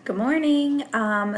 Good morning.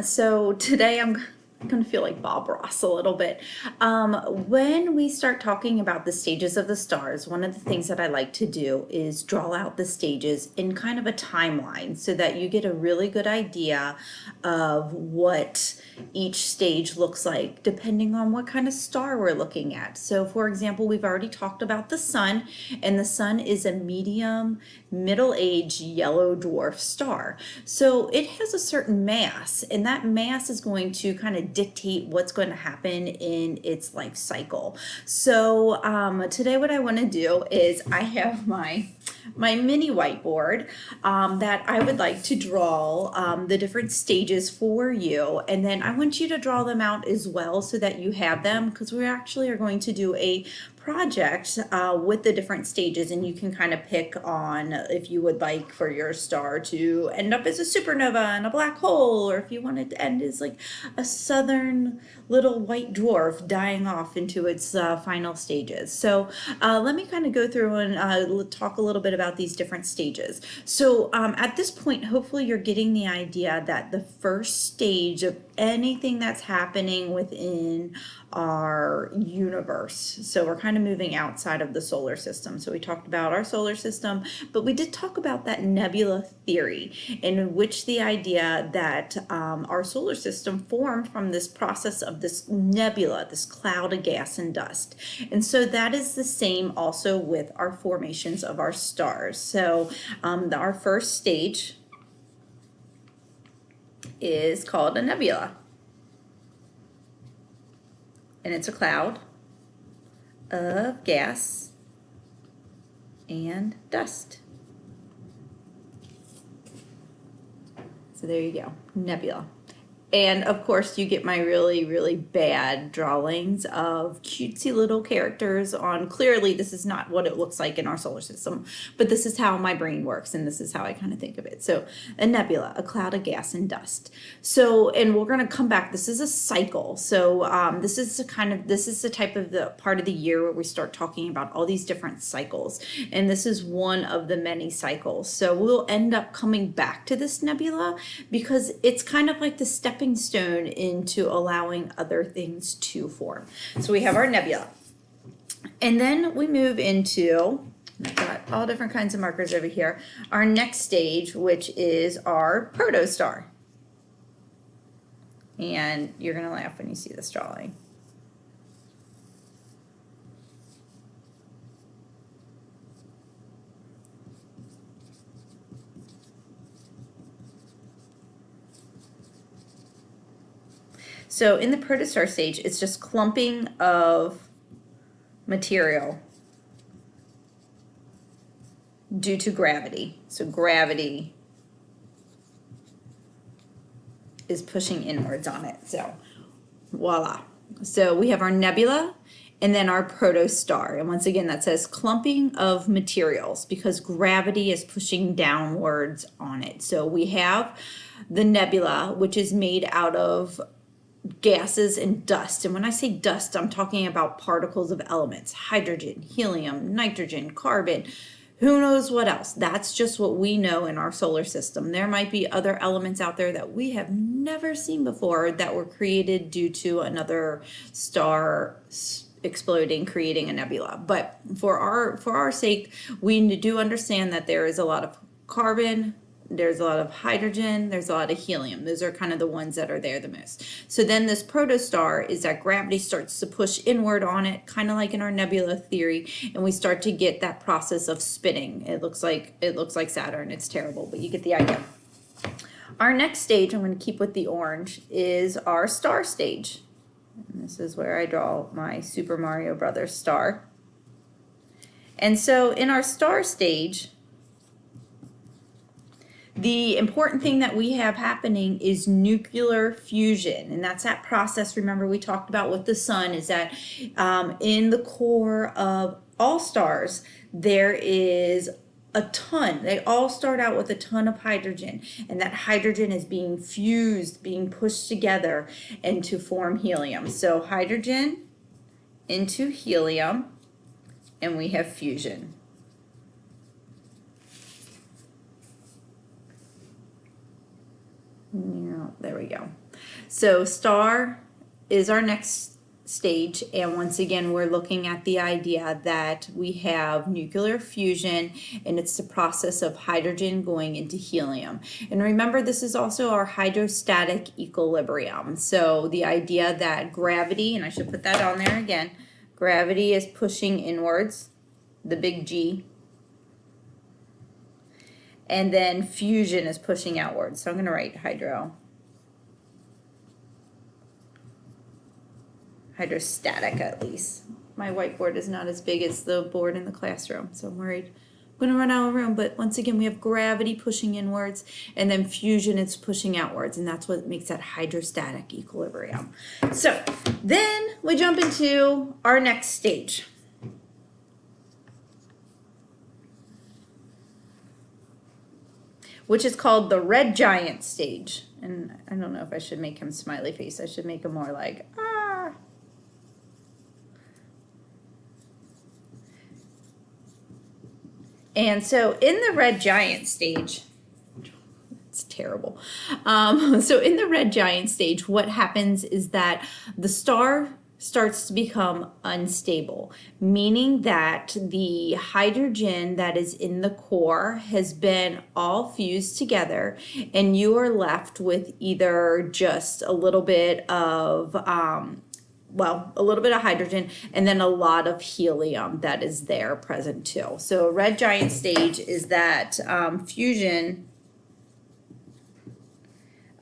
So today I'm going to feel like Bob Ross a little bit. When we start talking about the stages of the stars, one of the things that I like to do is draw out the stages in kind of a timeline so that you get a really good idea of what each stage looks like depending on what kind of star we're looking at. So for example, we've already talked about the sun, and the sun is a medium, middle-aged yellow dwarf star. So it has a certain mass, and that mass is going to kind of dictate what's going to happen in its life cycle. So today what I want to do is I have my mini whiteboard that I would like to draw the different stages for you, and then I want you to draw them out as well so that you have them, because we actually are going to do a project with the different stages, and you can kind of pick on if you would like for your star to end up as a supernova and a black hole, or if you want it to end as like a southern little white dwarf dying off into its final stages. So let me kind of go through and talk a little bit about these different stages. So at this point, hopefully you're getting the idea that the first stage of anything that's happening within our universe. So we're kind of moving outside of the solar system. So we talked about our solar system, but we did talk about that nebula theory, in which the idea that our solar system formed from this process of this nebula, this cloud of gas and dust. And so that is the same also with our formations of our stars. So our first stage is called a nebula. And it's a cloud of gas and dust. So there you go, nebula. And of course you get my really, really bad drawings of cutesy little characters on, clearly this is not what it looks like in our solar system, but this is how my brain works, and this is how I kind of think of it. So a nebula, a cloud of gas and dust. So, and we're gonna come back, this is a cycle. So this is the type of the part of the year where we start talking about all these different cycles. And this is one of the many cycles. So we'll end up coming back to this nebula because it's kind of like the stepping stone into allowing other things to form. So we have our nebula, and then we move into, I've got all different kinds of markers over here, our next stage, which is our protostar. And you're gonna laugh when you see this drawing. So in the protostar stage, it's just clumping of material due to gravity. So gravity is pushing inwards on it. So voila. So we have our nebula and then our protostar. And once again, that says clumping of materials because gravity is pushing downwards on it. So we have the nebula, which is made out of gases and dust. And when I say dust, I'm talking about particles of elements: hydrogen, helium, nitrogen, carbon, who knows what else. That's just what we know in our solar system. There might be other elements out there that we have never seen before that were created due to another star exploding, creating a nebula. But for our sake, we do understand that there is a lot of carbon, there's a lot of hydrogen, there's a lot of helium. Those are kind of the ones that are there the most. So then this protostar is that gravity starts to push inward on it, kind of like in our nebula theory, and we start to get that process of spinning. It looks like Saturn. It's terrible, but you get the idea. Our next stage, I'm going to keep with the orange, is our star stage. And this is where I draw my Super Mario Brothers star. And so in our star stage, the important thing that we have happening is nuclear fusion, and that's that process, remember, we talked about with the sun, is that in the core of all stars there is a ton. They all start out with a ton of hydrogen, and that hydrogen is being fused, being pushed together and to form helium. So hydrogen into helium, and we have fusion. Yeah, there we go. So star is our next stage, and once again we're looking at the idea that we have nuclear fusion, and it's the process of hydrogen going into helium. And remember, this is also our hydrostatic equilibrium. So the idea that gravity, and I should put that on there again, gravity is pushing inwards, the big G, and then fusion is pushing outwards. So I'm going to write hydrostatic at least. My whiteboard is not as big as the board in the classroom, so I'm worried I'm going to run out of room. But once again, we have gravity pushing inwards, and then fusion is pushing outwards, and that's what makes that hydrostatic equilibrium. So then we jump into our next stage. Which is called the red giant stage. And I don't know if I should make him smiley face. I should make him more like, ah. And so in the red giant stage, it's terrible. So in the red giant stage, what happens is that the star starts to become unstable, meaning that the hydrogen that is in the core has been all fused together, and you are left with either just a little bit of a little bit of hydrogen and then a lot of helium that is there present too. So a red giant stage is that fusion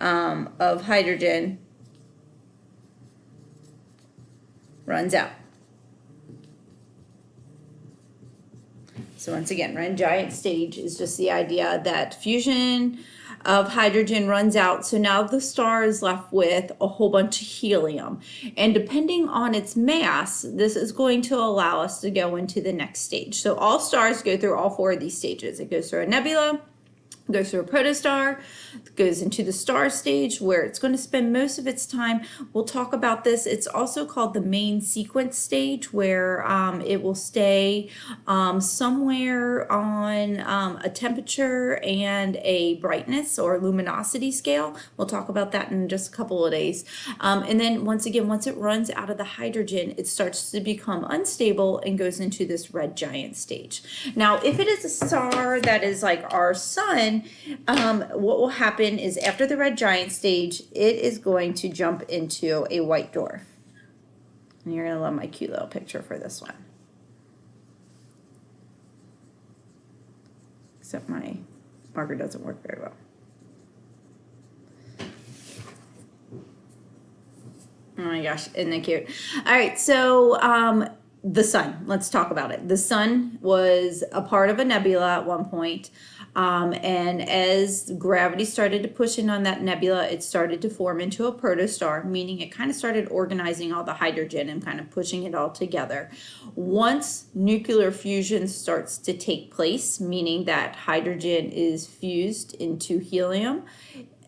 of hydrogen runs out. So once again, red giant stage is just the idea that fusion of hydrogen runs out. So now the star is left with a whole bunch of helium. And depending on its mass, this is going to allow us to go into the next stage. So all stars go through all four of these stages. It goes through a nebula, goes through a protostar, goes into the star stage where it's going to spend most of its time. We'll talk about this. It's also called the main sequence stage, where it will stay somewhere on a temperature and a brightness or luminosity scale. We'll talk about that in just a couple of days. And then once again, once it runs out of the hydrogen, it starts to become unstable and goes into this red giant stage. Now, if it is a star that is like our sun, what will happen is after the red giant stage, it is going to jump into a white dwarf. And you're going to love my cute little picture for this one. Except my marker doesn't work very well. Oh my gosh, isn't that cute? All right, so the sun, let's talk about it. The sun was a part of a nebula at one point. And as gravity started to push in on that nebula, it started to form into a protostar, meaning it kind of started organizing all the hydrogen and kind of pushing it all together. Once nuclear fusion starts to take place, meaning that hydrogen is fused into helium,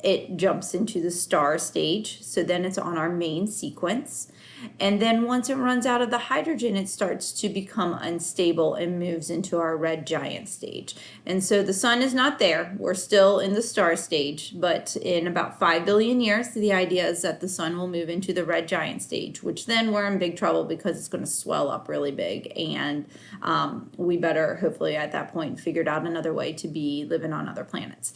it jumps into the star stage. So then it's on our main sequence. And then once it runs out of the hydrogen, it starts to become unstable and moves into our red giant stage. And so the sun is not there. We're still in the star stage, but in about 5 billion years, the idea is that the sun will move into the red giant stage, which then we're in big trouble because it's going to swell up really big. And we better hopefully at that point figured out another way to be living on other planets.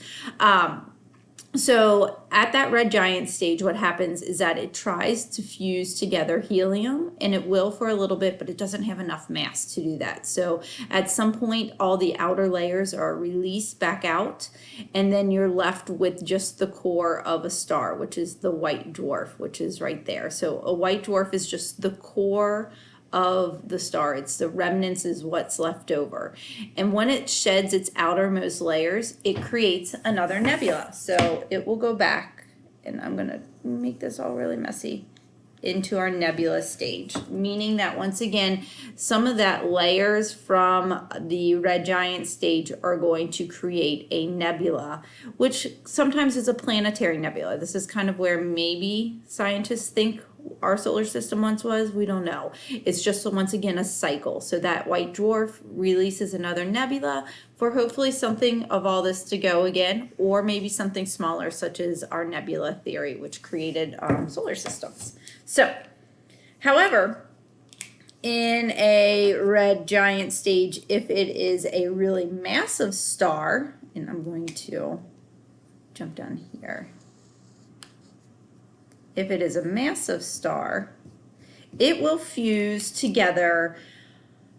So at that red giant stage, what happens is that it tries to fuse together helium, and it will for a little bit, but it doesn't have enough mass to do that. So at some point, all the outer layers are released back out, and then you're left with just the core of a star, which is the white dwarf, which is right there. So a white dwarf is just the core of the star. It's the remnants is what's left over. And when it sheds its outermost layers, it creates another nebula. So it will go back, and I'm going to make this all really messy, into our nebula stage, meaning that once again, some of that layers from the red giant stage are going to create a nebula, which sometimes is a planetary nebula. This is kind of where maybe scientists think our solar system once was? We don't know. It's just, once again, a cycle. So that white dwarf releases another nebula for hopefully something of all this to go again, or maybe something smaller, such as our nebula theory, which created solar systems. So, however, in a red giant stage, if it is a really massive star, and I'm going to jump down here. If it is a massive star, it will fuse together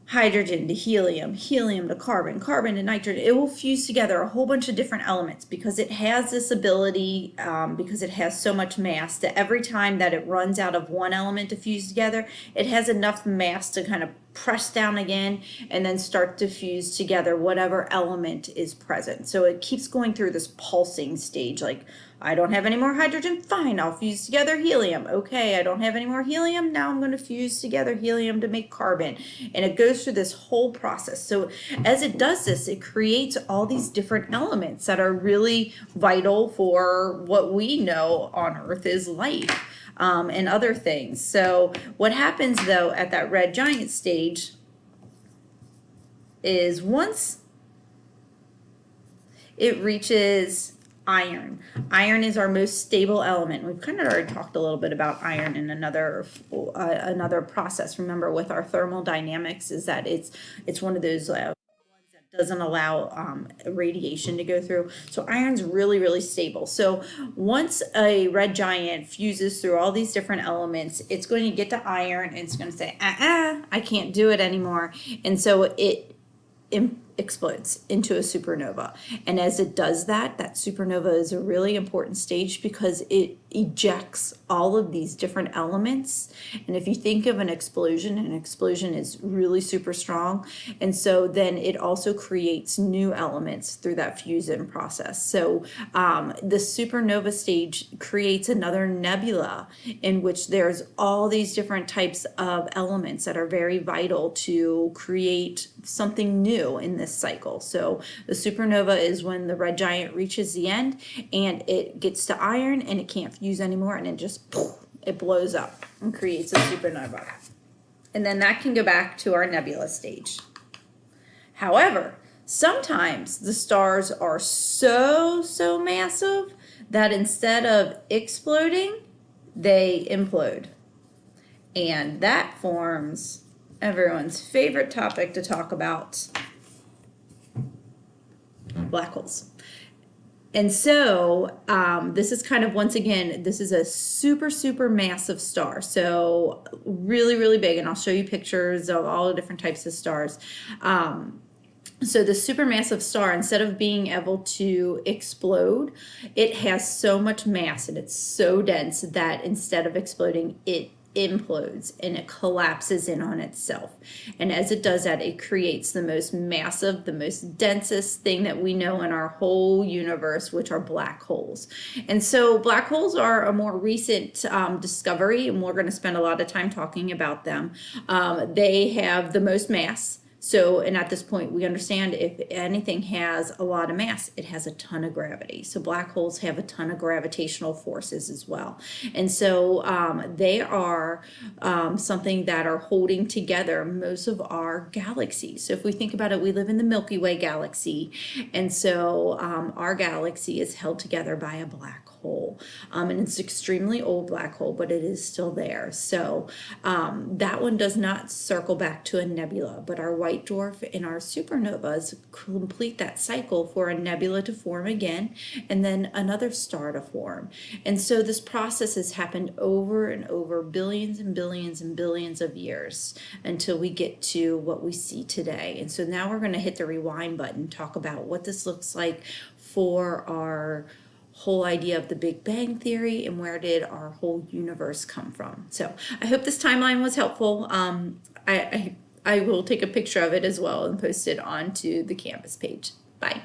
hydrogen to helium, helium to carbon, carbon to nitrogen. It will fuse together a whole bunch of different elements because it has this ability, because it has so much mass, that every time that it runs out of one element to fuse together, it has enough mass to kind of press down again and then start to fuse together whatever element is present. So it keeps going through this pulsing stage, like, I don't have any more hydrogen, fine, I'll fuse together helium. Okay, I don't have any more helium, now I'm going to fuse together helium to make carbon. And it goes through this whole process. So as it does this, it creates all these different elements that are really vital for what we know on Earth is life, and other things. So what happens, though, at that red giant stage is once it reaches iron. Iron is our most stable element. We've kind of already talked a little bit about iron in another process. Remember, with our thermodynamics, is that it's one of those ones that doesn't allow radiation to go through. So iron's really, really stable. So once a red giant fuses through all these different elements, it's going to get to iron and it's going to say, I can't do it anymore. And so it explodes into a supernova. And as it does that, that supernova is a really important stage because it ejects all of these different elements. And if you think of an explosion is really super strong. And so then it also creates new elements through that fusion process. So the supernova stage creates another nebula in which there's all these different types of elements that are very vital to create something new in this cycle. So the supernova is when the red giant reaches the end and it gets to iron and it can't fuse anymore, and it just it blows up and creates a supernova. And then that can go back to our nebula stage. However, sometimes the stars are so massive that instead of exploding, they implode. And that forms everyone's favorite topic to talk about, black holes. And so this is kind of, once again, this is a super massive star. So really big, and I'll show you pictures of all the different types of stars. So the supermassive star, instead of being able to explode, it has so much mass and it's so dense that instead of exploding, it implodes and it collapses in on itself. And as it does that, it creates the most massive, the most densest thing that we know in our whole universe, which are black holes. And so black holes are a more recent discovery, and we're going to spend a lot of time talking about them. They have the most mass. So, and at this point, we understand if anything has a lot of mass, it has a ton of gravity. So black holes have a ton of gravitational forces as well. And so they are something that are holding together most of our galaxies. So if we think about it, we live in the Milky Way galaxy. And so our galaxy is held together by a black hole. And it's an extremely old black hole, but it is still there. So that one does not circle back to a nebula, but our white dwarf and our supernovas complete that cycle for a nebula to form again, and then another star to form. And so this process has happened over and over, billions and billions and billions of years, until we get to what we see today. And so now we're going to hit the rewind button, talk about what this looks like for our whole idea of the Big Bang Theory and where did our whole universe come from. So I hope this timeline was helpful. I will take a picture of it as well and post it onto the Canvas page. Bye.